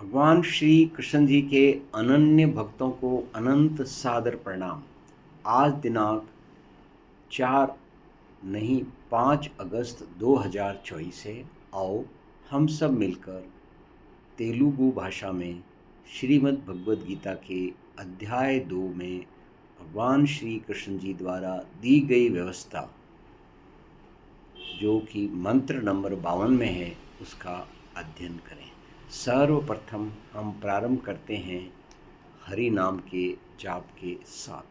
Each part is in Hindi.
भगवान श्री कृष्ण जी के अनन्य भक्तों को अनंत सादर प्रणाम। आज दिनांक 4 नहीं 5 अगस्त 2024 है। आओ हम सब मिलकर तेलुगु भाषा में श्रीमद् भगवद गीता के अध्याय 2 में भगवान श्री कृष्ण जी द्वारा दी गई व्यवस्था, जो कि मंत्र नंबर 52 में है, उसका अध्ययन करें। सर्वप्रथम हम प्रारंभ करते हैं हरि नाम के जाप के साथ।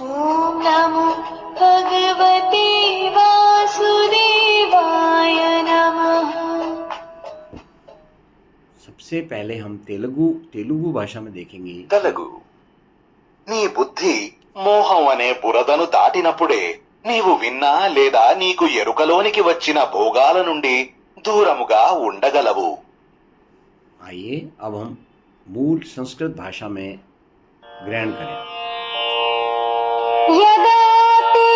ओम नमो भगवते वासुदेवाय नमः। सबसे पहले हम तेलुगु भाषा में देखेंगे। తెలుగు నీ బుద్ధి మోహం అనే బురదను దాటినప్పుడే నీవు విన్నా లేదా నీకు ఎరుకలోనికి వచ్చిన భోగాల నుండి దూరముగా ఉండగలవు. आइए अब हम मूल संस्कृत भाषा में ग्रहण करें। यदा ते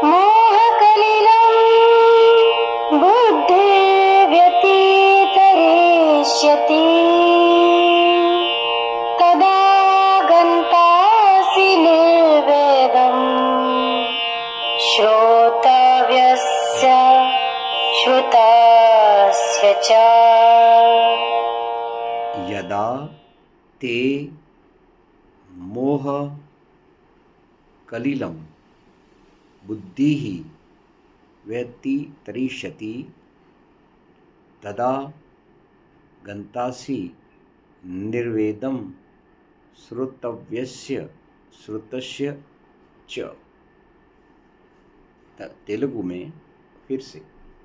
मोहकलिलं बुद्धिर्व्यतितरिष्यति तदा गन्तासि निर्वेदम् श्रोतव्यस्य श्रुतस्य च। यदा ते मोह कलिलं बुद्धिः व्यतितरिष्यति तदा गन्तासि निर्वेदं श्रोतव्यस्य श्रुतस्य च। तेलुगु में फिर से।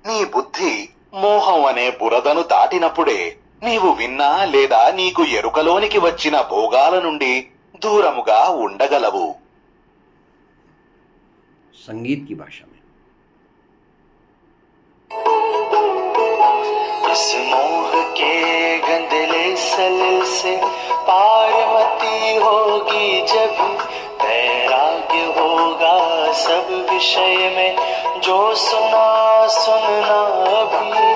నీ బుద్ధి మోహం అనే బురదను దాటినప్పుడే నీవు విన్నా లేదా నీకు ఎరుకలోనికి వచ్చిన భోగాల నుండి దూరముగా ఉండగలవు. संगीत की भाषा में। इस मोह के गंदले सल से पारमती होगी जब वैराग्य होगा सब विषय में जो सुना सुनना अभी.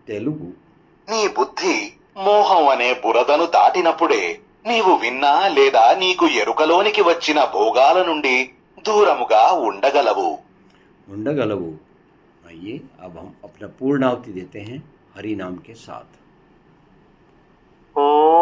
तेलुगु నీ బుద్ధి మోహం అనే బురదను దాటినప్పుడే నీవు విన్నా లేదా నీకు ఎరుకలోనికి వచ్చిన భోగాల నుండి దూరముగా ఉండగలవు. मुंडगलवु। आइए अब हम अपना पूर्णाहुति देते हैं हरि नाम के साथ। ఓం